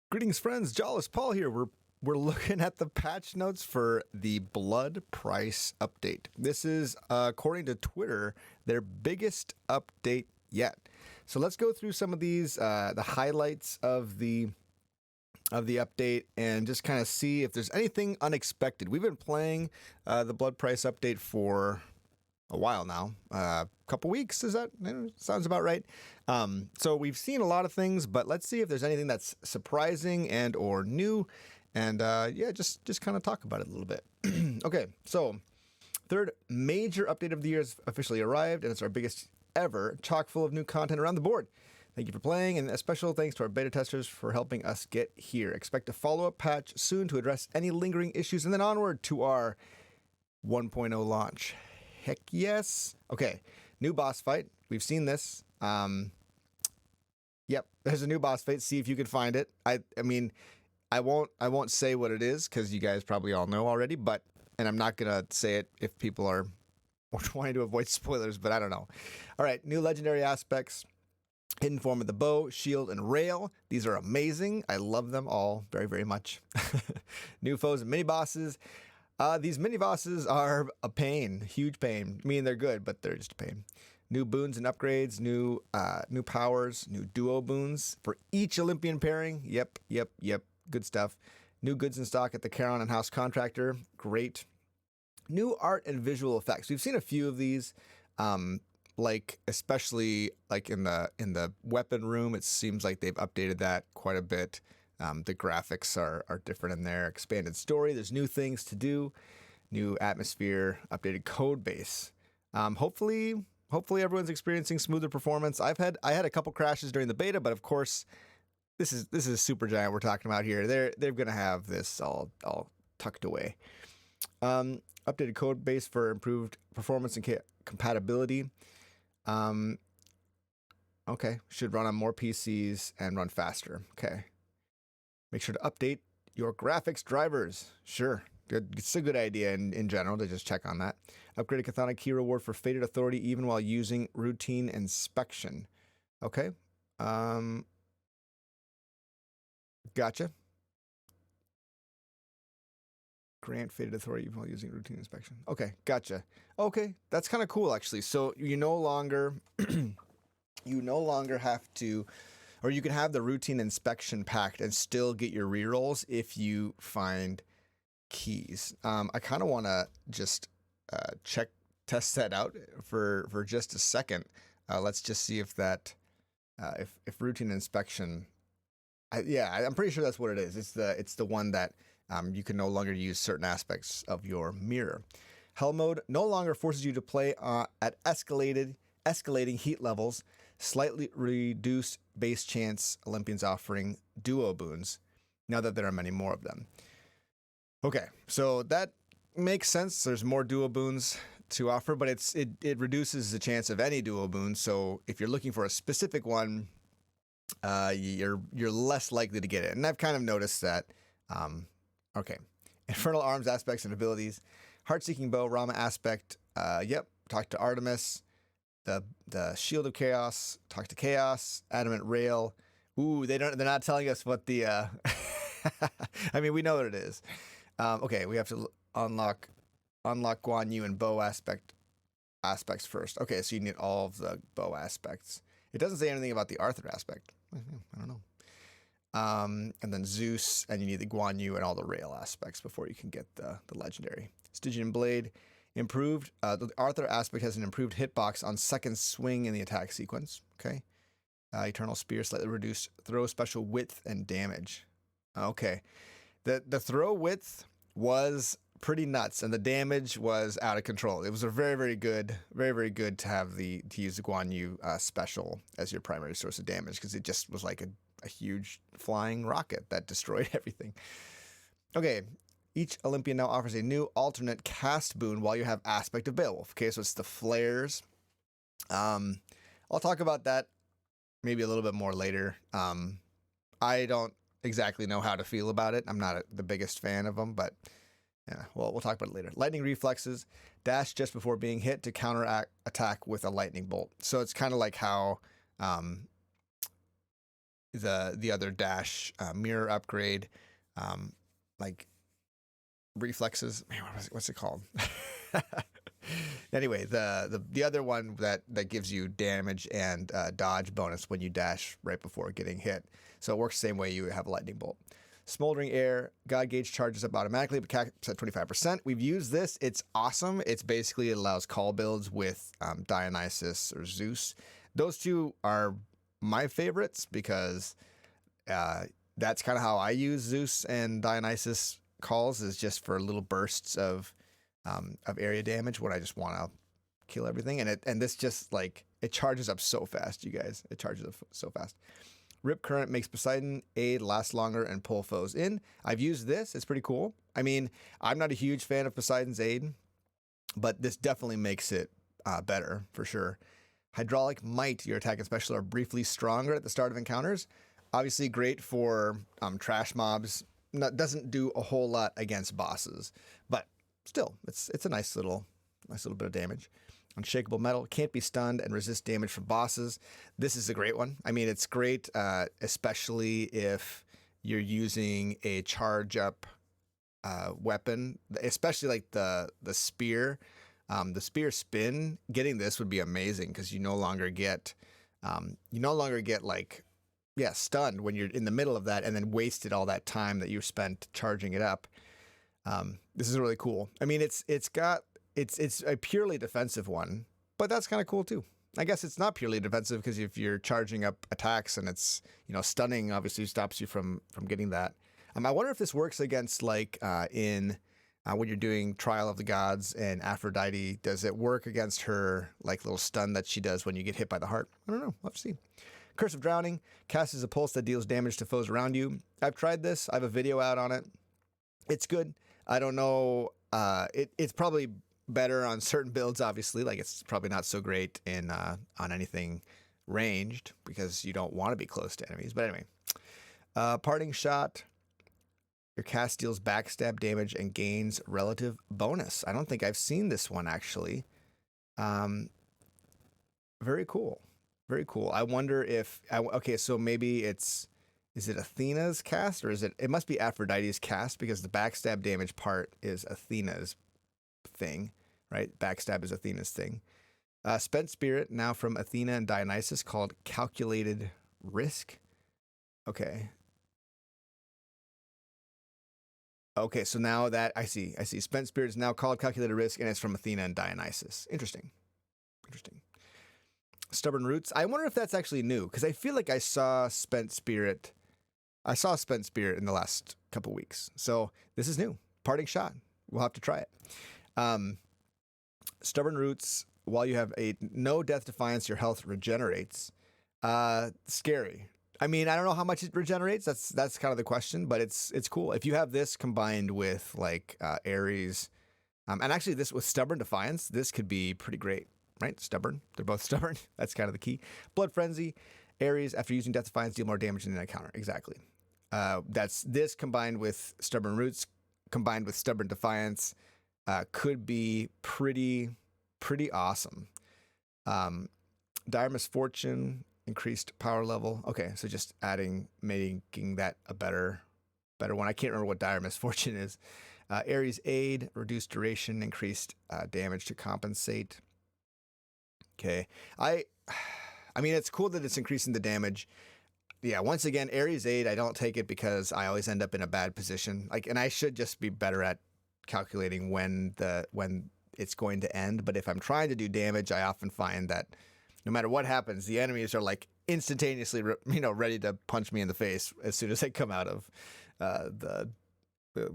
Greetings, friends. Jawless Paul here. We're looking at the patch notes for the blood price update. This is, according to Twitter, their biggest update yet. So let's go through some of these, the highlights of the update, and just kind of see if there's anything unexpected. We've been playing the blood price update for a while now, a couple weeks. Sounds about right? So we've seen a lot of things, but let's see if there's anything that's surprising and or new, and yeah, just kind of talk about it a little bit. Okay, so third major update of the year has officially arrived, and it's our biggest ever, chock full of new content around the board. Thank you for playing, and a special thanks to our beta testers for helping us get here. Expect a follow-up patch soon to address any lingering issues, and then onward to our 1.0 launch. Heck yes. Okay, new boss fight. We've seen this. Yep, there's a new boss fight. See if you can find it. I mean, I won't say what it is because you guys probably all know already. And I'm not gonna say it if people are wanting to avoid spoilers. But I don't know. All right, new legendary aspects. Hidden form of the bow, shield, and rail. These are amazing. I love them all very, very much. New foes and mini bosses. These mini bosses are a pain, huge pain. I mean, they're good, but they're just a pain. New boons and upgrades, new powers, new duo boons for each Olympian pairing. Yep. Good stuff. New goods in stock at the Charon and House Contractor. Great. New art and visual effects. We've seen a few of these, like especially like in the weapon room. It seems like they've updated that quite a bit. The graphics are different in there. Expanded story. There's new things to do. New atmosphere. Updated code base. Hopefully everyone's experiencing smoother performance. I had a couple crashes during the beta, but of course, this is Supergiant we're talking about here. They're gonna have this all tucked away. Updated code base for improved performance and compatibility. Okay, should run on more PCs and run faster. Okay. Make sure to update your graphics drivers. Sure, good. It's a good idea in general to just check on that. Upgraded Chthonic key reward for Fated Authority even while using routine inspection. Okay. Gotcha. Grant Fated Authority even while using routine inspection. Okay, gotcha. Okay, that's kind of cool actually. So you no longer have to, or you can have the routine inspection pact and still get your rerolls if you find keys. I kind of want to just test that out for just a second. Let's just see if that, if routine inspection. I'm pretty sure that's what it is. It's the one that you can no longer use certain aspects of your mirror. Hell mode no longer forces you to play at escalating heat levels. Slightly reduced base chance Olympians offering duo boons, now that there are many more of them. Okay, so that makes sense. There's more duo boons to offer, but it reduces the chance of any duo boon. So if you're looking for a specific one, you're less likely to get it. And I've kind of noticed that. Okay, infernal arms aspects and abilities, heart-seeking bow, Rama aspect. Yep, talk to Artemis. The Shield of Chaos, talk to Chaos, Adamant Rail. Ooh, they're not telling us what the I mean, we know what it is. Okay, we have to unlock Guan Yu and bow aspects first. Okay, so you need all of the bow aspects. It doesn't say anything about the Arthur aspect. I don't know. And then Zeus, and you need the Guan Yu and all the rail aspects before you can get the legendary. Stygian Blade. Improved. The Arthur aspect has an improved hitbox on second swing in the attack sequence. Okay. Eternal Spear, slightly reduced throw special width and damage. Okay. The throw width was pretty nuts, and the damage was out of control. It was a very, very good to have to use the Guan Yu special as your primary source of damage, because it just was like a huge flying rocket that destroyed everything. Okay. Each Olympian now offers a new alternate cast boon while you have Aspect of Beowulf. Okay, so it's the flares. I'll talk about that maybe a little bit more later. I don't exactly know how to feel about it. I'm not the biggest fan of them, but yeah, well, we'll talk about it later. Lightning reflexes. Dash just before being hit to counteract attack with a lightning bolt. So it's kind of like how the other dash mirror upgrade, like reflexes. Man, what's it called? Anyway, the other one that gives you damage and dodge bonus when you dash right before getting hit. So it works the same way you have a lightning bolt. Smoldering Air, God Gauge charges up automatically, but caps at 25%. We've used this. It's awesome. It's basically, it allows call builds with Dionysus or Zeus. Those two are my favorites because that's kind of how I use Zeus and Dionysus calls, is just for little bursts of area damage when I just want to kill everything. And this just like, it charges up so fast, you guys. It charges up so fast. Rip Current makes Poseidon aid last longer and pull foes in. I've used this. It's pretty cool. I mean, I'm not a huge fan of Poseidon's aid, but this definitely makes it better for sure. Hydraulic Might, your attack and special are briefly stronger at the start of encounters. Obviously great for trash mobs. Doesn't do a whole lot against bosses, but still, it's a nice little bit of damage. Unshakable Metal, can't be stunned and resist damage from bosses. This is a great one. I mean, it's great, especially if you're using a charge up weapon, especially like the spear. The spear spin, getting this would be amazing because you no longer get like, stunned when you're in the middle of that and then wasted all that time that you spent charging it up. This is really cool. I mean, it's a purely defensive one, but that's kind of cool too. I guess it's not purely defensive because if you're charging up attacks and it's, stunning obviously stops you from getting that. I wonder if this works against like when you're doing Trial of the Gods and Aphrodite, does it work against her like little stun that she does when you get hit by the heart? I don't know. We'll have to see. Curse of Drowning, casts a pulse that deals damage to foes around you. I've tried this. I have a video out on it. It's good. I don't know. It's probably better on certain builds, obviously. Like it's probably not so great in on anything ranged because you don't want to be close to enemies. But anyway, Parting Shot. Your cast deals backstab damage and gains relative bonus. I don't think I've seen this one actually. Very cool. Very cool. I wonder if okay, so maybe is it Athena's cast or it must be Aphrodite's cast because the backstab damage part is Athena's thing, right? Backstab is Athena's thing. Spent Spirit, now from Athena and Dionysus, called Calculated Risk. Okay. Okay, so now that I see. Spent Spirit is now called Calculated Risk, and it's from Athena and Dionysus. Interesting. Stubborn Roots. I wonder if that's actually new, because I feel like I saw Spent Spirit in the last couple weeks. So this is new. Parting Shot. We'll have to try it. Stubborn Roots. While you have a no death defiance, your health regenerates. Scary. I mean, I don't know how much it regenerates. That's kind of the question, but it's cool. If you have this combined with like Ares, and actually this with Stubborn Defiance, this could be pretty great, right? Stubborn. They're both stubborn. That's kind of the key. Blood Frenzy. Ares, after using Death Defiance, deal more damage in the encounter. Exactly. That's this combined with Stubborn Roots, combined with Stubborn Defiance, could be pretty awesome. Dire Misfortune, increased power level. Okay, so just making that a better one. I can't remember what Dire Misfortune is. Ares Aid, reduced duration, increased damage to compensate. Okay, I mean, it's cool that it's increasing the damage. Yeah, once again, Ares Aid, I don't take it because I always end up in a bad position. Like, and I should just be better at calculating when it's going to end. But if I'm trying to do damage, I often find that no matter what happens, the enemies are like instantaneously, ready to punch me in the face as soon as I come out of the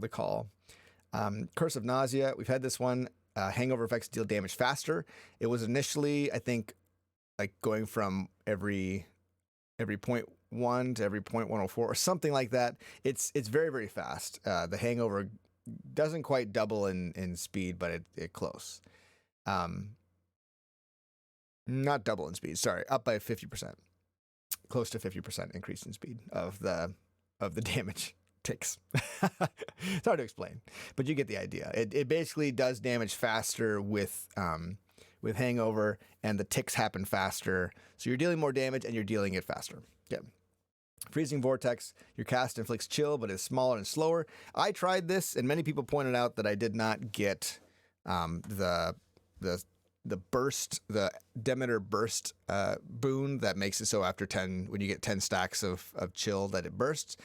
call. Curse of Nausea. We've had this one. Hangover effects deal damage faster. It was initially, I think, like going from every 0.1 to every 0.104 or something like that. It's very, very fast. The hangover doesn't quite double in speed, but it close. Not double in speed, sorry, up by 50%. Close to 50% increase in speed of the damage ticks. It's hard to explain, but you get the idea. It basically does damage faster with hangover, and the ticks happen faster. So you're dealing more damage and you're dealing it faster. Yeah. Freezing Vortex, your cast inflicts chill, but is smaller and slower. I tried this, and many people pointed out that I did not get the burst, the Demeter burst boon that makes it so after 10, when you get 10 stacks of chill, that it bursts.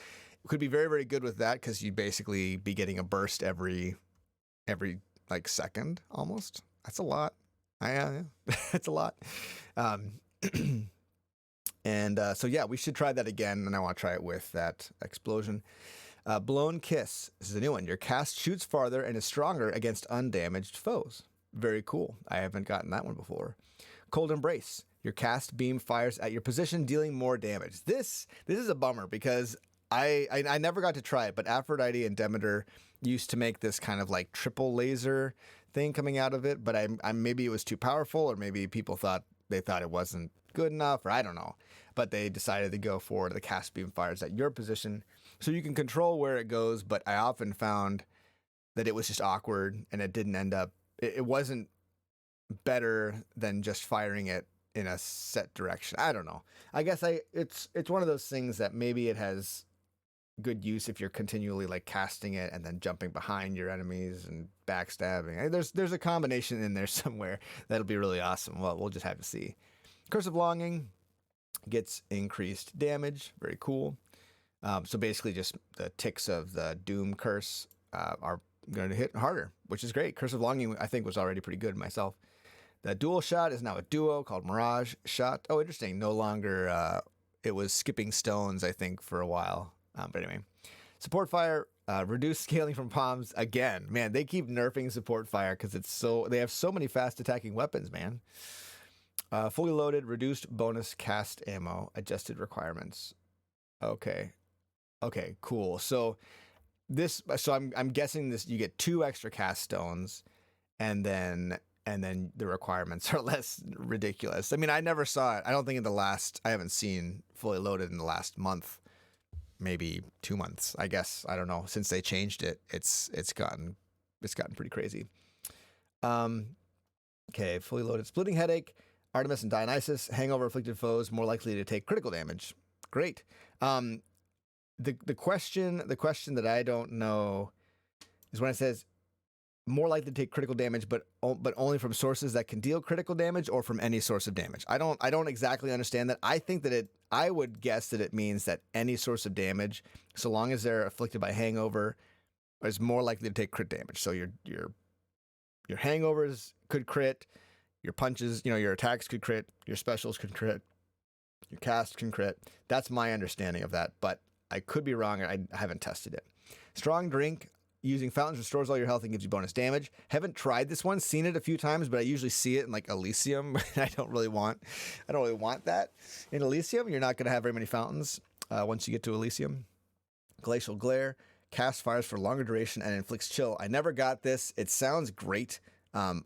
It could be very, very good with that because you'd basically be getting a burst every like second almost. That's a lot. Yeah, that's a lot. And so, yeah, we should try that again, and I want to try it with that explosion. Blown Kiss. This is a new one. Your cast shoots farther and is stronger against undamaged foes. Very cool. I haven't gotten that one before. Cold Embrace. Your cast beam fires at your position, dealing more damage. This is a bummer because I never got to try it, but Aphrodite and Demeter used to make this kind of like triple laser thing coming out of it, but I maybe it was too powerful, or maybe people thought it wasn't good enough, or I don't know. But they decided to go for the cast beam fires at your position, so you can control where it goes. But I often found that it was just awkward, and it didn't end up. It wasn't better than just firing it in a set direction. I don't know. I guess it's one of those things that maybe it has good use if you're continually like casting it and then jumping behind your enemies and backstabbing. There's a combination in there somewhere that'll be really awesome. Well, we'll just have to see. Curse of Longing gets increased damage. Very cool. So basically just the ticks of the Doom curse are going to hit harder, which is great. Curse of Longing, I think, was already pretty good myself. The dual shot is now a duo called Mirage Shot. Oh, interesting. No longer, it was skipping stones, I think, for a while. But anyway, Support Fire, reduced scaling from palms. Again, man, they keep nerfing Support Fire because they have so many fast attacking weapons, man. Fully loaded, reduced bonus cast ammo, adjusted requirements. Okay, cool. So I'm guessing this. You get 2 extra cast stones, and then the requirements are less ridiculous. I mean, I never saw it. I don't think I haven't seen fully loaded in the last month, maybe 2 months. I guess, I don't know. Since they changed it, it's gotten pretty crazy. Okay, fully loaded, splitting headache. Artemis and Dionysus, hangover afflicted foes more likely to take critical damage. Great. The question that I don't know is when it says more likely to take critical damage, but only from sources that can deal critical damage, or from any source of damage. I don't exactly understand that. I think that I would guess that it means that any source of damage, so long as they're afflicted by hangover, is more likely to take crit damage. So your hangovers could crit. Your punches, your attacks could crit, your specials could crit, your cast can crit. That's my understanding of that, but I could be wrong. I haven't tested it. Strong Drink, using fountains restores all your health and gives you bonus damage. Haven't tried this one, seen it a few times, but I usually see it in like Elysium. I don't really want that. In Elysium, you're not going to have very many fountains once you get to Elysium. Glacial Glare, cast fires for longer duration and inflicts chill. I never got this. It sounds great.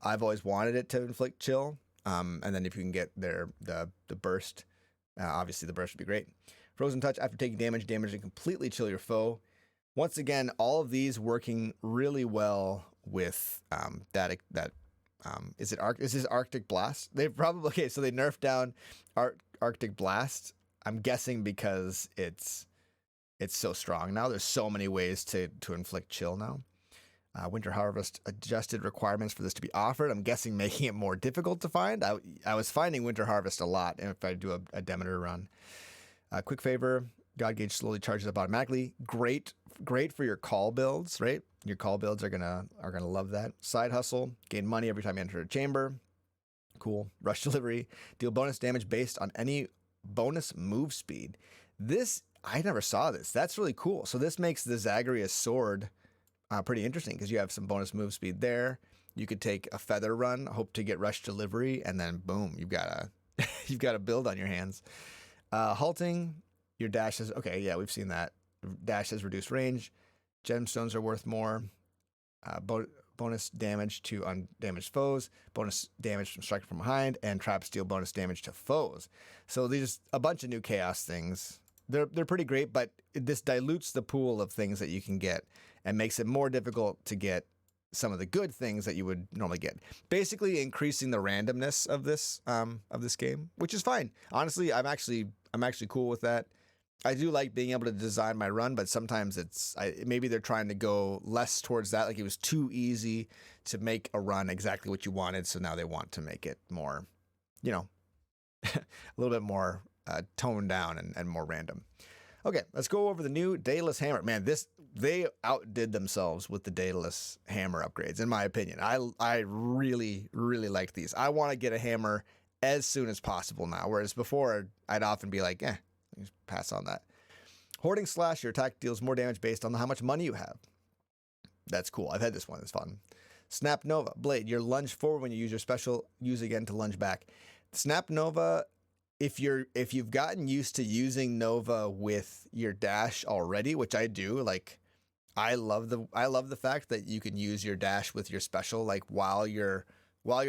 I've always wanted it to inflict chill, and then if you can get the burst, obviously the burst would be great. Frozen Touch, after taking damage and completely chill your foe. Once again, all of these working really well with is this Arctic Blast? They probably so they nerfed down Arctic Blast. I'm guessing because it's so strong now. There's so many ways to inflict chill now. Winter Harvest, adjusted requirements for this to be offered. I'm guessing making it more difficult to find. I was finding Winter Harvest a lot if I do a Demeter run. Quick Favor, God Gauge slowly charges up automatically. Great for your call builds, right? Your call builds are gonna love that. Side Hustle, gain money every time you enter a chamber. Cool. Rush Delivery, deal bonus damage based on any bonus move speed. This, I never saw this. That's really cool. So this makes the Zagreus sword pretty interesting because you have some bonus move speed there. You could take a feather run, hope to get Rush Delivery, and then boom, you've got a build on your hands. Halting, your dash is okay. Yeah, we've seen that. Dash has reduced range. Gemstones are worth more. Bonus damage to undamaged foes. Bonus damage from striking from behind, and trap steal bonus damage to foes. So these a bunch of new chaos things. They're pretty great, but this dilutes the pool of things that you can get and makes it more difficult to get some of the good things that you would normally get. Basically, increasing the randomness of this game, which is fine. Honestly, I'm actually cool with that. I do like being able to design my run, but sometimes maybe they're trying to go less towards that. Like it was too easy to make a run exactly what you wanted, so now they want to make it more, you know, a little bit more toned down and more random. Okay, let's go over the new Daedalus hammer. Man, they outdid themselves with the Daedalus hammer upgrades, in my opinion. I really, really like these. I want to get a hammer as soon as possible now, whereas before I'd often be like, just pass on that. Hoarding Slash, your attack deals more damage based on how much money you have. That's cool. I've had this one. It's fun. Snap Nova, Blade, your lunge forward when you use your special, use again to lunge back. Snap Nova, if you've gotten used to using Nova with your dash already, which I do, like I love the fact that you can use your dash with your special, like while you're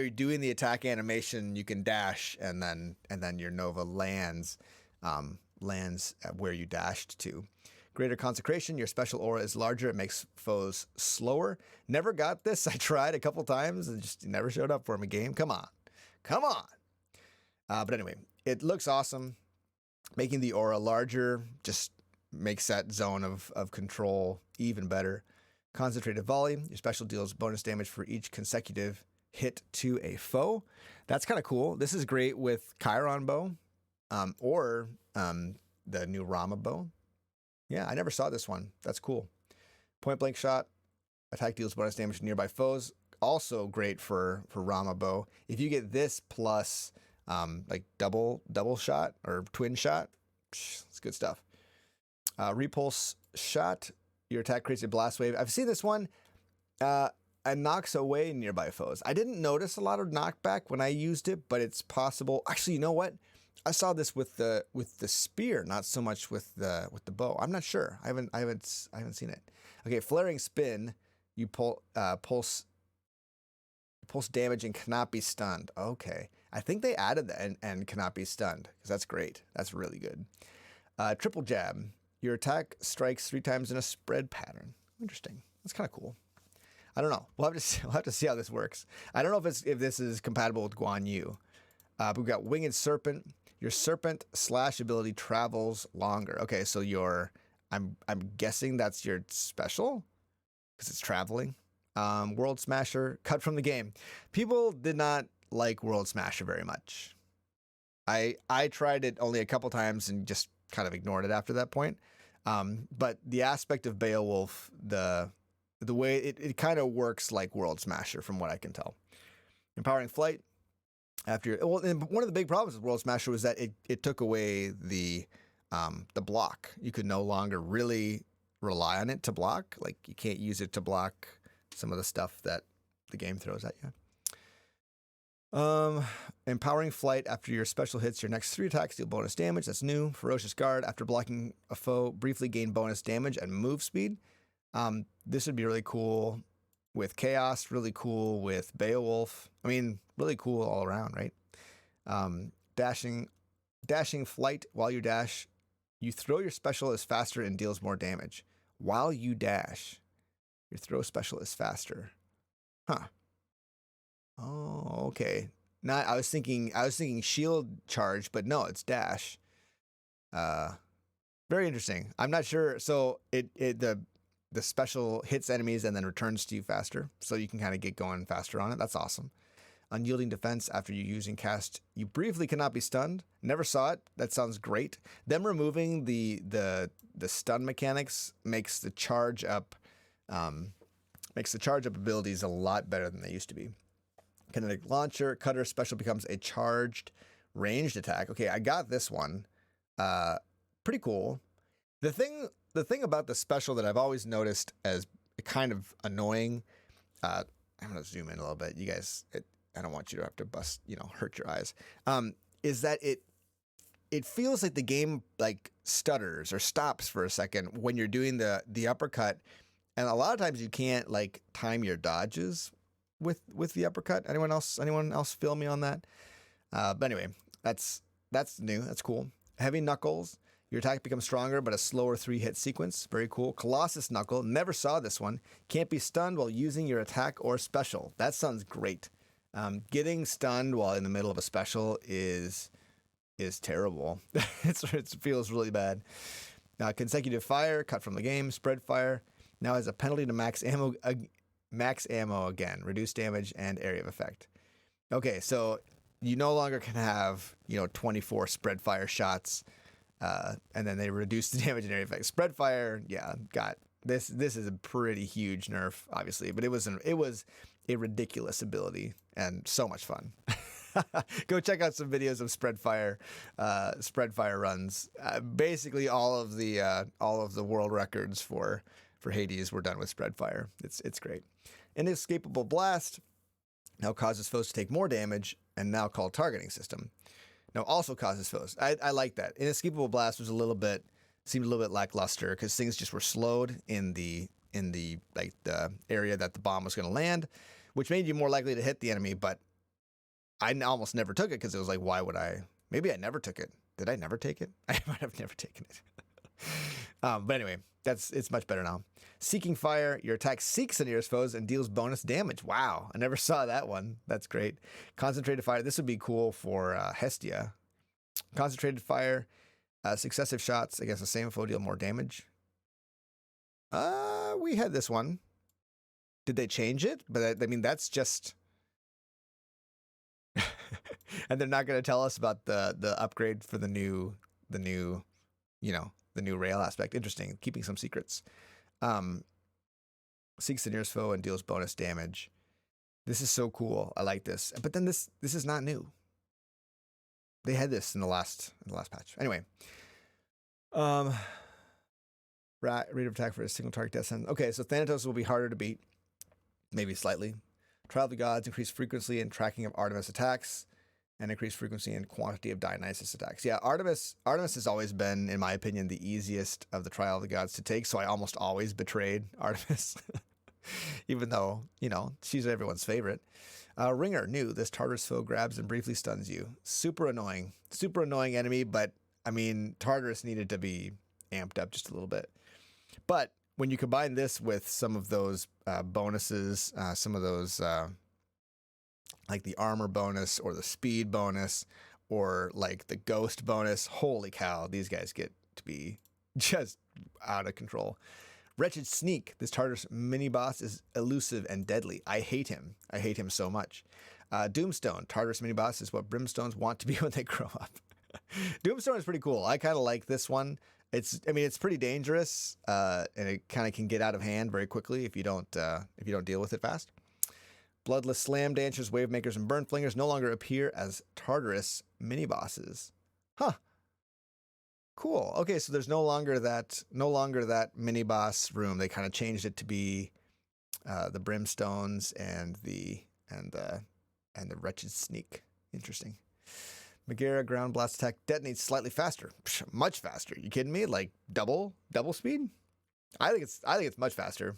doing the attack animation, you can dash and then your Nova lands at where you dashed to. Greater Consecration, your special aura is larger. It makes foes slower. Never got this. I tried a couple times and just never showed up for me, game. Come on. But anyway, it looks awesome. Making the aura larger just makes that zone of control even better. Concentrated Volley, your special deals bonus damage for each consecutive hit to a foe. That's kind of cool. This is great with Chiron bow or the new Rama bow. Yeah, I never saw this one. That's cool. Point blank shot. Attack deals bonus damage to nearby foes. Also great for Rama bow. If you get this plus like double shot or twin shot, it's good stuff. Repulse shot. Your attack creates a blast wave. I've seen this one. And knocks away nearby foes. I didn't notice a lot of knockback when I used it, but it's possible. Actually, you know what? I saw this with the spear, not so much with the bow. I'm not sure. I haven't seen it. Okay, Flaring Spin. You pulse damage and cannot be stunned. Okay, I think they added that and cannot be stunned because that's great. That's really good. Triple Jab. Your attack strikes 3 times in a spread pattern. Interesting. That's kind of cool. I don't know. We'll have to see how this works. I don't know if this is compatible with Guan Yu. But we've got Winged Serpent. Your Serpent Slash ability travels longer. Okay, so I'm guessing that's your special because it's traveling. World Smasher, cut from the game. People did not like World Smasher very much. I tried it only a couple times and just kind of ignored it after that point. But the aspect of Beowulf, the way it kind of works like World Smasher from what I can tell. Empowering Flight. And one of the big problems with World Smasher was that it took away the block. You could no longer really rely on it to block. Like you can't use it to block some of the stuff that the game throws at you. Empowering Flight. After your special hits, your next 3 attacks deal bonus damage. That's new. Ferocious Guard. After blocking a foe, briefly gain bonus damage and move speed. This would be really cool with Chaos, really cool with Beowulf. I mean, really cool all around, right? Dashing Flight. While you dash, you throw your special is faster and deals more damage. While you dash, your throw special is faster. Huh. Oh, okay. Now I was thinking shield charge, but no, it's dash. Very interesting. I'm not sure. So the special hits enemies and then returns to you faster, so you can kind of get going faster on it. That's awesome. Unyielding Defense. After you use and cast, you briefly cannot be stunned. Never saw it. That sounds great. Them removing the stun mechanics makes the charge up abilities a lot better than they used to be. Kinetic Launcher. Cutter special becomes a charged ranged attack. Okay, I got this one. Pretty cool. The thing about the special that I've always noticed as kind of annoying, I'm going to zoom in a little bit. You guys, I don't want you to have to hurt your eyes, is that it feels like the game like stutters or stops for a second when you're doing the uppercut. And a lot of times you can't like time your dodges with the uppercut. Anyone else feel me on that? But anyway, that's new. That's cool. Heavy Knuckles. Your attack becomes stronger, but a slower 3-hit sequence. Very cool. Colossus Knuckle. Never saw this one. Can't be stunned while using your attack or special. That sounds great. Getting stunned while in the middle of a special is is terrible. It feels really bad. Consecutive fire, cut from the game. Spread fire now has a penalty to max ammo again, reduced damage and area of effect. Okay, so you no longer can have 24 spread fire shots, and then they reduce the damage and area effect. Spread fire, yeah, got this. This is a pretty huge nerf, obviously, but it was a ridiculous ability and so much fun. Go check out some videos of spread fire runs. Basically, all of the world records for Hades were done with spread fire. It's great. Inescapable blast now causes foes to take more damage, and now called targeting system. Now also causes foes. I like that. Inescapable blast was seemed a little bit lackluster because things just were slowed in the area that the bomb was going to land, which made you more likely to hit the enemy, but I almost never took it because it was like, why would I? Maybe I never took it. Did I never take it? I might have never taken it. But anyway, it's much better now. Seeking fire, your attack seeks the nearest foes and deals bonus damage. Wow, I never saw that one. That's great. Concentrated fire, this would be cool for Hestia. Concentrated fire, successive shots against the same foe deal more damage. We had this one. Did they change it? But I mean, that's just... And they're not going to tell us about the upgrade for the new rail aspect. Interesting. Keeping some secrets. Seeks the nearest foe and deals bonus damage. This is so cool. I like this. But then this is not new. They had this in the last patch. Anyway. Rate of attack for a single target death sentence. Okay, so Thanatos will be harder to beat. Maybe slightly. Trial of the Gods, increased frequency and tracking of Artemis attacks, and increased frequency and quantity of Dionysus attacks. Yeah, Artemis has always been, in my opinion, the easiest of the Trial of the Gods to take, so I almost always betrayed Artemis, even though, she's everyone's favorite. Ringer, new. This Tartarus foe grabs and briefly stuns you. Super annoying enemy, but, I mean, Tartarus needed to be amped up just a little bit. But when you combine this with some of those bonuses, some of those... like the armor bonus or the speed bonus or like the ghost bonus. Holy cow, these guys get to be just out of control. Wretched Sneak. This Tartarus mini boss is elusive and deadly. I hate him. I hate him so much. Doomstone. Tartarus mini boss is what brimstones want to be when they grow up. Doomstone is pretty cool. I kind of like this one. It's pretty dangerous, and it kind of can get out of hand very quickly if you don't deal with it fast. Bloodless Slam Dancers, Wave Makers, and Burn Flingers no longer appear as Tartarus mini-bosses. Huh. Cool. Okay, so there's no longer that mini-boss room. They kind of changed it to be the Brimstones and the Wretched Sneak. Interesting. Megara Ground Blast attack detonates slightly faster. Psh, much faster. You kidding me? Like double speed? I think it's much faster.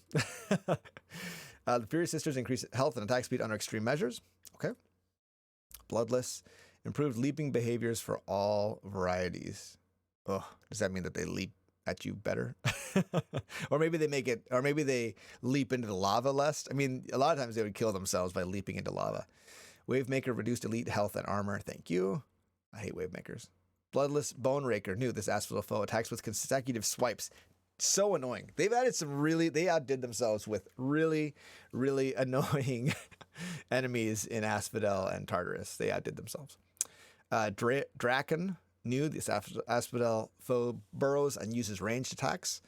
The Fury Sisters increase health and attack speed under extreme measures. Okay. Bloodless. Improved leaping behaviors for all varieties. Oh, does that mean that they leap at you better? Or maybe they leap into the lava less? I mean, a lot of times they would kill themselves by leaping into lava. Wavemaker, reduced elite health and armor. Thank you. I hate Wavemakers. Bloodless Bone Raker. New. This asphodel foe attacks with consecutive swipes. So annoying. They outdid themselves with really, really annoying enemies in Asphodel and Tartarus. They outdid themselves. Draken, new. This Asphodel foe burrows and uses ranged attacks.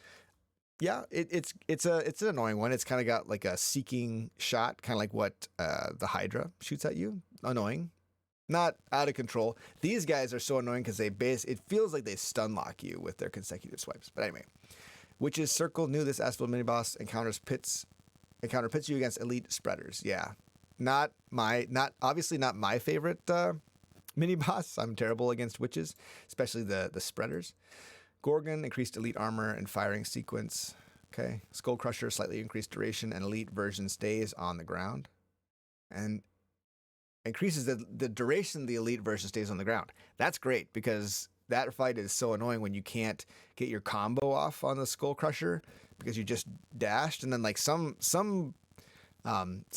Yeah, it's an annoying one. It's kind of got like a seeking shot, kind of like what the Hydra shoots at you. Annoying. Not out of control. These guys are so annoying because it feels like they stun lock you with their consecutive swipes. But anyway. Witch's Circle, new. This Asphodel mini-boss pits you against elite spreaders. Yeah. Obviously not my favorite mini-boss. I'm terrible against witches, especially the spreaders. Gorgon, increased elite armor and firing sequence. Okay. Skull Crusher, slightly increased duration, and elite version stays on the ground. And increases the duration the elite version stays on the ground. That's great because that fight is so annoying when you can't get your combo off on the Skull Crusher because you just dashed, and then like some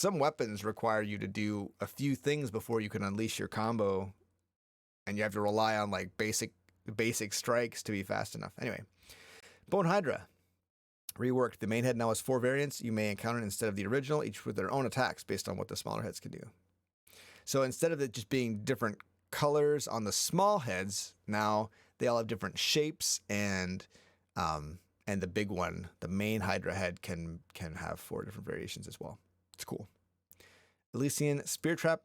weapons require you to do a few things before you can unleash your combo and you have to rely on like basic strikes to be fast enough. Anyway, Bone Hydra. Reworked. The main head now has 4 variants you may encounter instead of the original, each with their own attacks based on what the smaller heads can do. So instead of it just being different colors on the small heads, now they all have different shapes, and the big one, the main Hydra head, can have 4 different variations as well. It's cool. Elysian Spear Trap.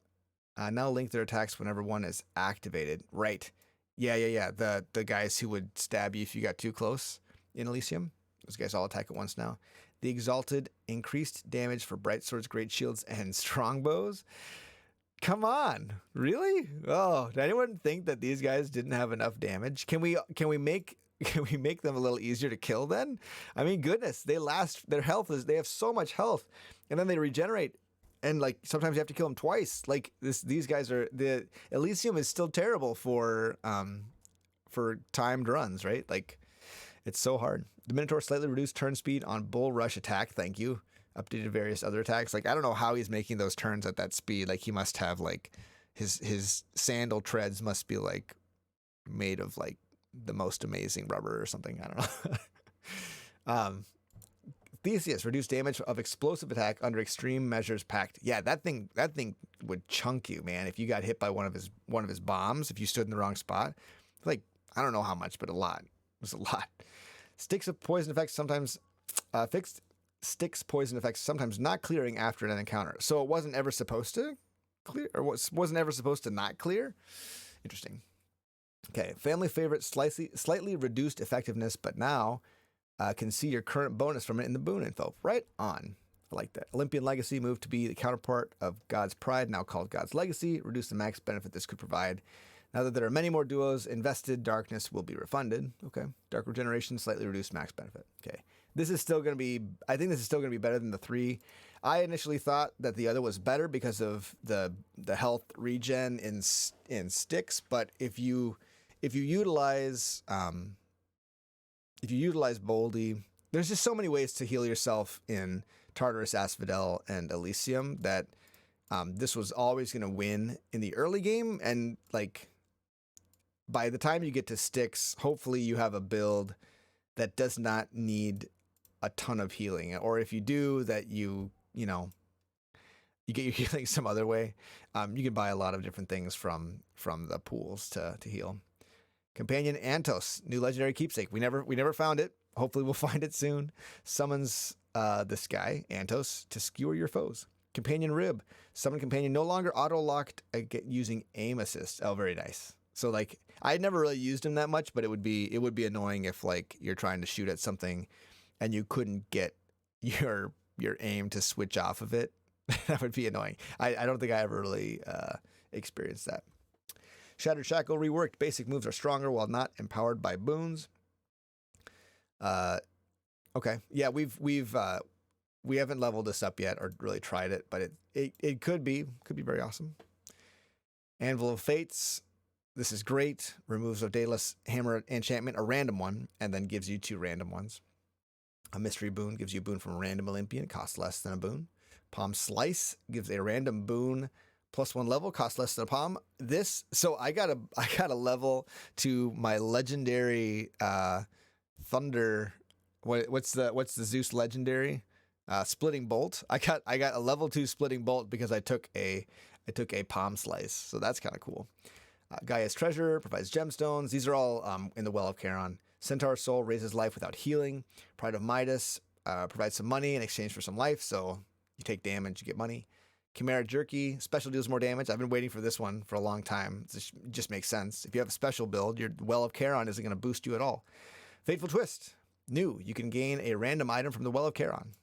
Now link their attacks whenever one is activated. Right. Yeah. The guys who would stab you if you got too close in Elysium. Those guys all attack at once now. The Exalted. Increased damage for bright swords, great shields, and strongbows. Come on. Really? Oh, did anyone think that these guys didn't have enough damage? Can we make them a little easier to kill then? I mean, goodness, they have so much health, and then they regenerate. And like sometimes you have to kill them twice. Like these guys are, the Elysium is still terrible for timed runs, right? Like it's so hard. The Minotaur slightly reduced turn speed on Bull Rush attack. Thank you. Updated various other attacks. Like I don't know how he's making those turns at that speed. Like he must have like his sandal treads must be like made of like the most amazing rubber or something. I don't know. Theseus, reduced damage of explosive attack under extreme measures pact. Yeah, that thing would chunk you, man. If you got hit by one of his bombs, if you stood in the wrong spot, like I don't know how much, but a lot. It was a lot. Sticks of poison effects sometimes fixed. Sticks poison effects sometimes not clearing after an encounter. So it wasn't ever supposed to clear, or wasn't ever supposed to not clear. Interesting. Okay, family favorite, slightly reduced effectiveness, but now can see your current bonus from it in the boon info. Right on. I like that. Olympian Legacy moved to be the counterpart of God's Pride, now called God's Legacy. Reduce the max benefit this could provide. Now that there are many more duos invested, darkness will be refunded. Okay. Dark Regeneration, slightly reduced max benefit. Okay. This is still going to be, I think this is still going to be better than the 3. I initially thought that the other was better because of the health regen in Styx, but if you utilize Boldy, there's just so many ways to heal yourself in Tartarus, Asphodel, and Elysium that this was always going to win in the early game, and like by the time you get to Styx, hopefully you have a build that does not need a ton of healing, or if you do, that you get your healing some other way. You can buy a lot of different things from the pools to heal. Companion Antos, new legendary keepsake. We never found it. Hopefully we'll find it soon. Summons this guy, Antos, to skewer your foes. Companion Rib, summon companion no longer auto-locked using aim assist. Oh, very nice. So like I never really used him that much, but it would be annoying if like you're trying to shoot at something and you couldn't get your aim to switch off of it. That would be annoying. I don't think I ever really experienced that. Shattered Shackle reworked. Basic moves are stronger while not empowered by boons. Okay. Yeah, we haven't leveled this up yet or really tried it, but it could be very awesome. Anvil of Fates. This is great. Removes a Daedalus hammer enchantment, a random one, and then gives you 2 random ones. A mystery boon gives you a boon from a random Olympian, costs less than a boon. Palm Slice gives a random boon +1 level, costs less than a palm. So I got a level to my legendary thunder. What's the Zeus legendary? Splitting Bolt. I got a level 2 Splitting Bolt because I took a Palm Slice. So that's kind of cool. Gaia's Treasure provides gemstones. These are all in the Well of Charon. Centaur Soul raises life without healing. Pride of Midas provides some money in exchange for some life. So you take damage, you get money. Chimera Jerky, special deals more damage. I've been waiting for this one for a long time. It just makes sense. If you have a special build, your Well of Charon isn't going to boost you at all. Fateful Twist, new. You can gain a random item from the Well of Charon.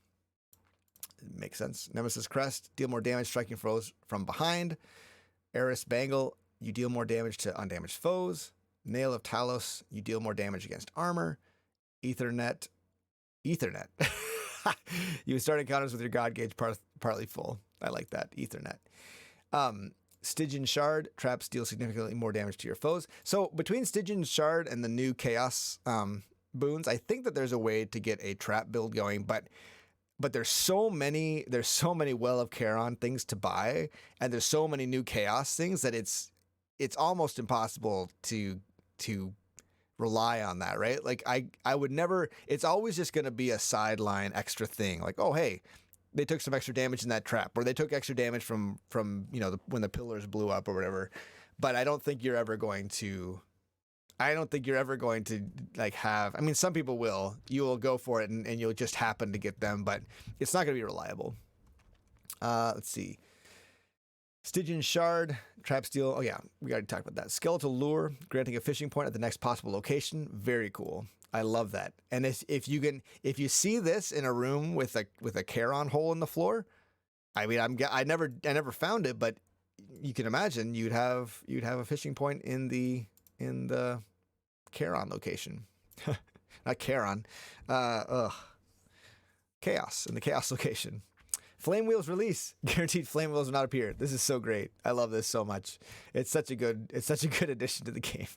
Makes sense. Nemesis Crest, deal more damage striking foes from behind. Eris Bangle, you deal more damage to undamaged foes. Nail of Talos, you deal more damage against armor. Ethernet. You start encounters with your God gauge partly full. I like that. Ethernet. Stygian Shard, traps deal significantly more damage to your foes. So between Stygian Shard and the new Chaos boons, I think that there's a way to get a trap build going, but there's so many Well of Charon things to buy, and there's so many new Chaos things that it's it's almost impossible to rely on that, right? Like I would never. It's always just going to be a sideline extra thing. Like, oh hey, they took some extra damage in that trap, or they took extra damage from when the pillars blew up or whatever. But I don't think you're ever going to. I don't think you're ever going to like have. I mean, some people will. You will go for it, and you'll just happen to get them, but it's not going to be reliable. Let's see. Stygian Shard, Trap Steel. Oh yeah, we already talked about that. Skeletal Lure, granting a fishing point at the next possible location. Very cool. I love that. And if you see this in a room with a Charon hole in the floor, I mean, I never found it, but you can imagine you'd have a fishing point in the Charon location. Not Charon. Chaos, in the Chaos location. Flame Wheels release. Guaranteed flame wheels will not appear. This is so great. I love this so much. It's such a good addition to the game.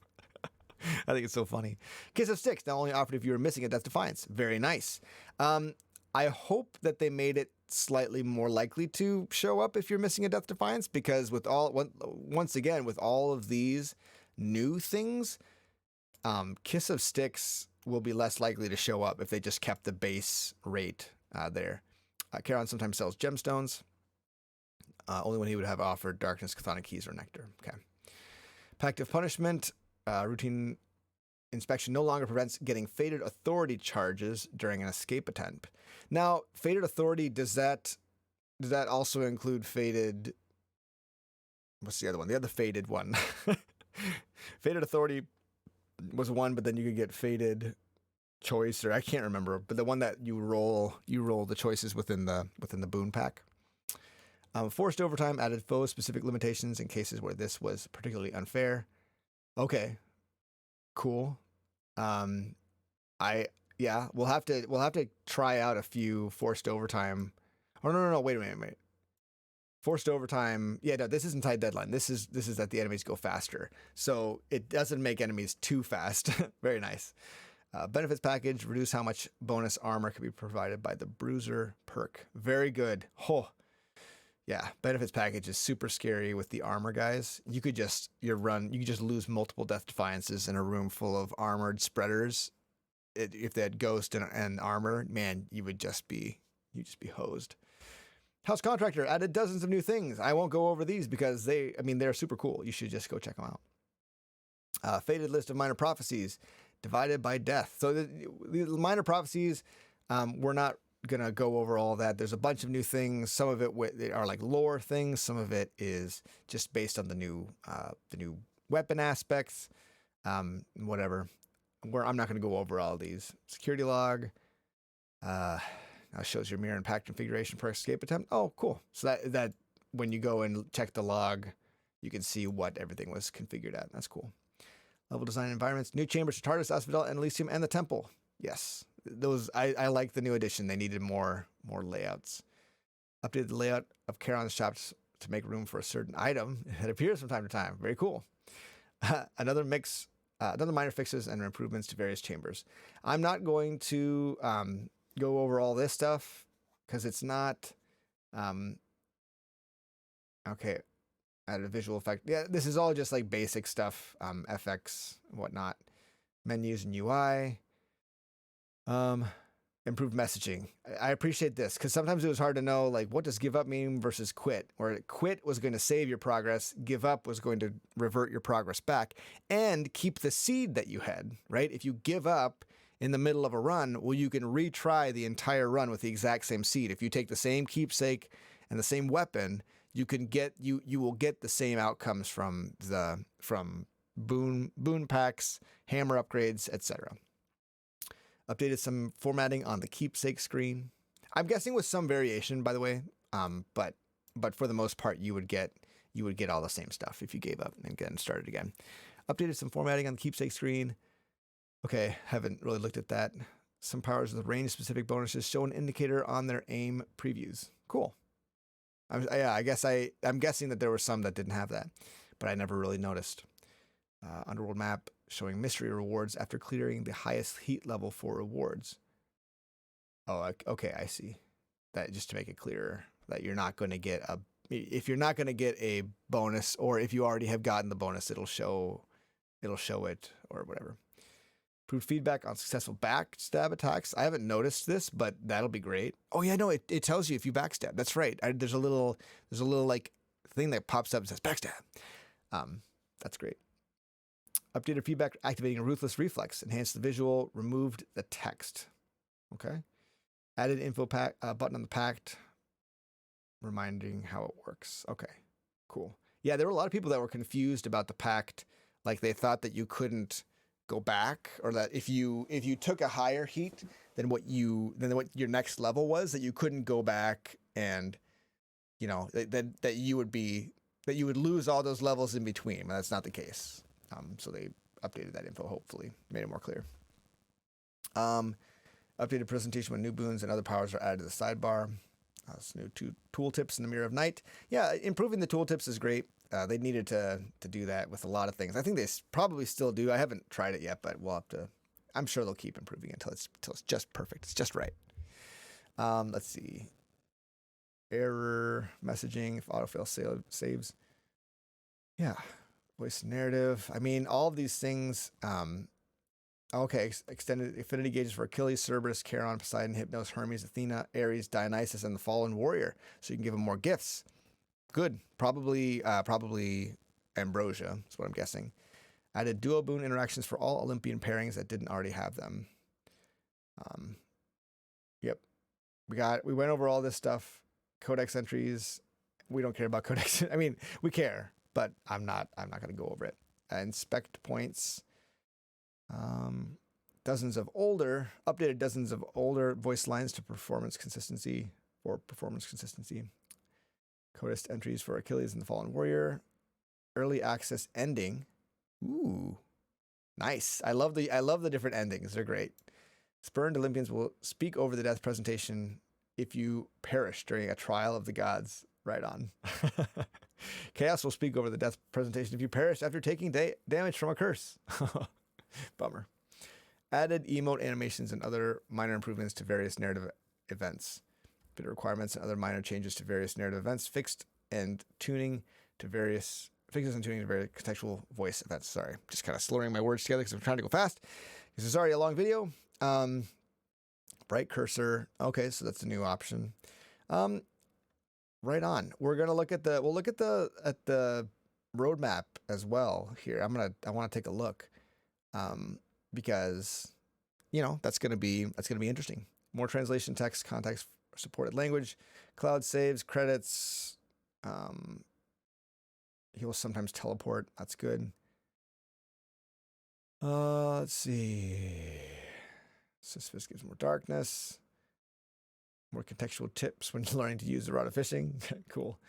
I think it's so funny. Kiss of Styx, not only offered if you were missing a Death Defiance. Very nice. I hope that they made it slightly more likely to show up if you're missing a Death Defiance, because once again, with all of these new things, Kiss of Styx will be less likely to show up if they just kept the base rate there. Charon sometimes sells gemstones. Only when he would have offered Darkness, Chthonic Keys, or Nectar. Okay. Pact of Punishment. Routine inspection no longer prevents getting Fated Authority charges during an escape attempt. Now, Fated Authority, does that also include Fated... What's the other one? The other Fated one. Fated Authority was one, but then you could get Fated Choice, or I can't remember, but the one that you roll the choices within the boon pack. Forced overtime added foe specific limitations in cases where this was particularly unfair. Okay, cool. We'll have to try out a few forced overtime. Oh no, wait a minute. Forced overtime. Yeah, no, this isn't tied deadline. This is that the enemies go faster, so it doesn't make enemies too fast. Very nice. Benefits package, reduce how much bonus armor can be provided by the Bruiser perk. Very good. Oh, yeah. Benefits package is super scary with the armor guys. You could just lose multiple Death Defiances in a room full of armored spreaders. If they had ghost and armor, man, you'd just be hosed. House Contractor added dozens of new things. I won't go over these because they're super cool. You should just go check them out. Fated list of minor prophecies. Divided by death. So the minor prophecies, we're not gonna go over all of that. There's a bunch of new things. Some of it are like lore things. Some of it is just based on the new weapon aspects. Whatever. I'm not gonna go over all of these. Security log. Now shows your mirror and pack configuration per escape attempt. Oh, cool. So that when you go and check the log, you can see what everything was configured at. That's cool. Level design environments, new chambers for TARDIS, Asphodel, and Elysium, and the Temple. Yes, those I like the new addition. They needed more layouts. Updated the layout of Charon's shops to make room for a certain item that appears from time to time. Very cool. Another minor fixes and improvements to various chambers. I'm not going to go over all this stuff because it's not okay. Added a visual effect. Yeah, this is all just like basic stuff, FX and whatnot. Menus and UI. Improved messaging. I appreciate this because sometimes it was hard to know like what does give up mean versus quit. Or quit was going to save your progress, give up was going to revert your progress back and keep the seed that you had, right? If you give up in the middle of a run, well, you can retry the entire run with the exact same seed. If you take the same keepsake and the same weapon, you will get the same outcomes from boon packs, hammer upgrades, etc. Updated some formatting on the keepsake screen. I'm guessing with some variation, by the way. But for the most part, you would get all the same stuff if you gave up and again started again. Updated some formatting on the keepsake screen. Okay, haven't really looked at that. Some powers with range specific bonuses show an indicator on their aim previews. Cool. I'm guessing that there were some that didn't have that, but I never really noticed. Underworld map showing mystery rewards after clearing the highest heat level for rewards. Oh, okay, I see. That just to make it clearer that you're not going to get if you're not going to get a bonus, or if you already have gotten the bonus, it'll show it or whatever. Improved feedback on successful backstab attacks. I haven't noticed this, but that'll be great. Oh yeah, no, it tells you if you backstab. That's right. There's a little like thing that pops up and says backstab. That's great. Updated feedback activating a ruthless reflex. Enhanced the visual. Removed the text. Okay. Added info pack button on the pact, reminding how it works. Okay, cool. Yeah, there were a lot of people that were confused about the pact. Like they thought that you couldn't go back, or that if you took a higher heat than what your next level was, that you couldn't go back, and that you would lose all those levels in between. But that's not the case. So they updated that info. Hopefully, made it more clear. Updated presentation when new boons and other powers are added to the sidebar. New tooltips in the Mirror of Night. Yeah, improving the tooltips is great. They needed to do that with a lot of things. I think they probably still do. I haven't tried it yet, but we'll have to. I'm sure they'll keep improving it until it's just perfect. It's just right. Let's see. Error messaging if autofill saves. Yeah, voice narrative. I mean, all of these things. Okay, extended affinity gauges for Achilles, Cerberus, Charon, Poseidon, Hypnos, Hermes, Athena, Ares, Dionysus, and the Fallen Warrior. So you can give them more gifts. Good. Probably Ambrosia, is what I'm guessing. Added duo boon interactions for all Olympian pairings that didn't already have them. Yep. We went over all this stuff. Codex entries. We don't care about codex. I mean, we care, but I'm not going to go over it. Inspect points. Updated dozens of older voice lines to performance consistency. Codist entries for Achilles and the Fallen Warrior. Early access ending. Ooh, nice. I love the different endings. They're great. Spurned Olympians will speak over the death presentation if you perish during a trial of the gods. Right on. Chaos will speak over the death presentation if you perish after taking damage from a curse. Bummer. Added emote animations and other minor improvements to various narrative events. Bit requirements and other minor changes to various narrative events. Fixes and tuning to various contextual voice events. Sorry, just kind of slurring my words together because I'm trying to go fast. This is already a long video. Bright cursor. Okay, so that's a new option. Right on. We'll look at the roadmap as well here. I want to take a look. Because that's gonna be interesting. More translation text, context supported language, cloud saves, credits. He will sometimes teleport. That's good. Let's see. Sisyphus gives more darkness. More contextual tips when learning to use the rod of fishing. Cool.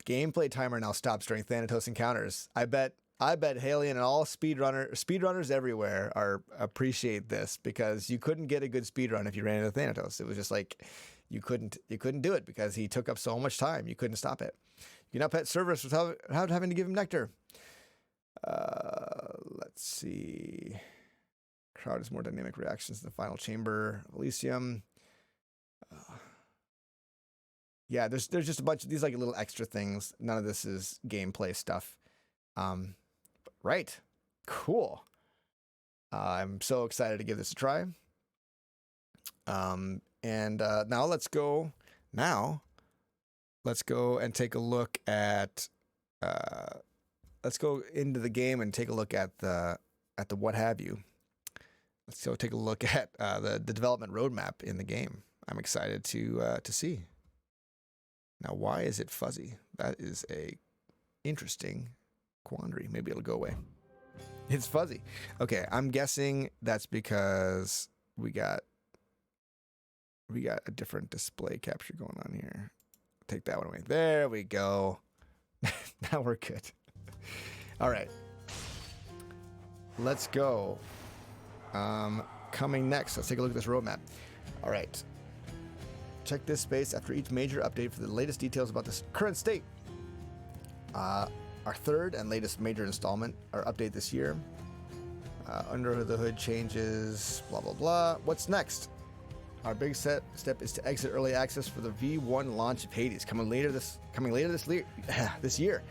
Gameplay timer now stops during Thanatos encounters. I bet Halion and all speedrunners everywhere appreciate this, because you couldn't get a good speedrun if you ran into Thanatos. It was just like you couldn't do it because he took up so much time. You couldn't stop it. You can now pet Cerberus without having to give him nectar. Let's see. Crowd has more dynamic reactions in the final chamber of Elysium. Yeah, there's just a bunch of these like little extra things. None of this is gameplay stuff. Right. Cool. I'm so excited to give this a try. Now let's go and take a look at let's go into the game and take a look at the what have you. Let's go take a look at the development roadmap in the game. I'm excited to see. Now, why is it fuzzy? That is a interesting quandary. Maybe it'll go away. It's fuzzy. Okay, I'm guessing that's because we got a different display capture going on here. Take that one away. There we go. Now we're good. All right. Let's go. Coming next, let's take a look at this roadmap. All right. Check this space after each major update for the latest details about this current state. Our third and latest major installment, our update this year. Under the hood changes, blah, blah, blah. What's next? Our big step is to exit early access for the V1 launch of Hades, coming later this year.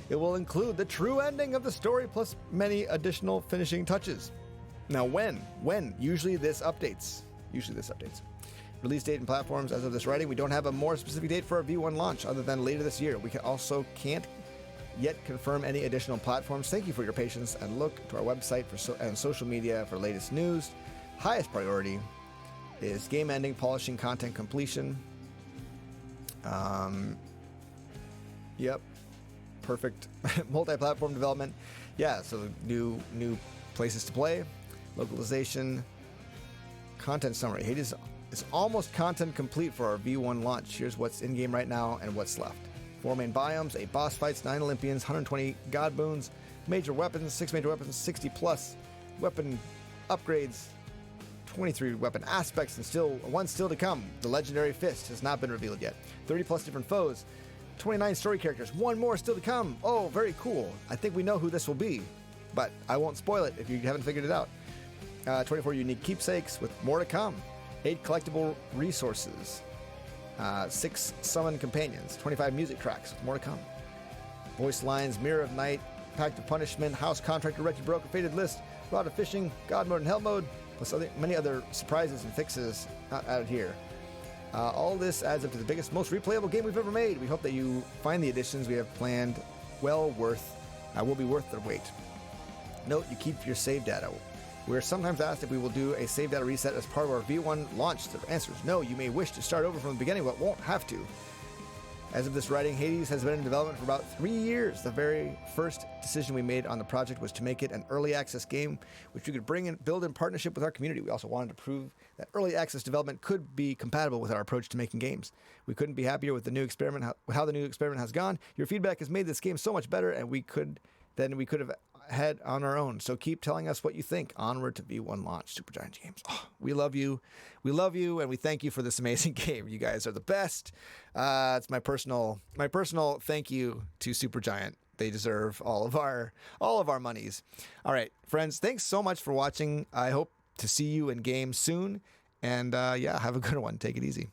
It will include the true ending of the story plus many additional finishing touches. Now, when? Usually this updates. Release date and platforms. As of this writing, we don't have a more specific date for our V1 launch other than later this year. We can't yet confirm any additional platforms. Thank you for your patience and look to our website and social media for latest news. Highest priority is game ending, polishing, content completion. Yep. Perfect. Multi-platform development. Yeah, so new places to play. Localization. Content summary. Hades is almost content complete for our V1 launch. Here's what's in-game right now and what's left. 4 main biomes, 8 boss fights, 9 Olympians, 120 god boons, major weapons, 6 major weapons, 60 plus weapon upgrades, 23 weapon aspects, and one still to come. The legendary fist has not been revealed yet. 30 plus different foes, 29 story characters, 1 more still to come. Oh, very cool. I think we know who this will be, but I won't spoil it if you haven't figured it out. 24 unique keepsakes with more to come. 8 collectible resources. 6 summon companions. 25 music tracks with more to come. Voice lines, Mirror of Night, Pact of Punishment, House Contractor, Wretched Broker, Fated List, Rod of Fishing, God Mode, and Hell Mode, plus many other surprises and fixes not added here. All this adds up to the biggest, most replayable game we've ever made. We hope that you find the additions we have planned will be worth the wait. Note, you keep your save data. We're sometimes asked if we will do a save data reset as part of our V1 launch. The answer is no. You may wish to start over from the beginning, but won't have to. As of this writing, Hades has been in development for about 3 years. The very first decision we made on the project was to make it an early access game, which we could build in partnership with our community. We also wanted to prove that early access development could be compatible with our approach to making games. We couldn't be happier with the new experiment, how the new experiment has gone. Your feedback has made this game so much better, and we could have had on our own. So keep telling us what you think. Onward to V1 launch. Supergiant Games. Oh, we love you. We love you, and we thank you for this amazing game. You guys are the best. It's my personal thank you to Supergiant. They deserve all of our monies. All right, friends, thanks so much for watching. I hope to see you in game soon. And have a good one. Take it easy.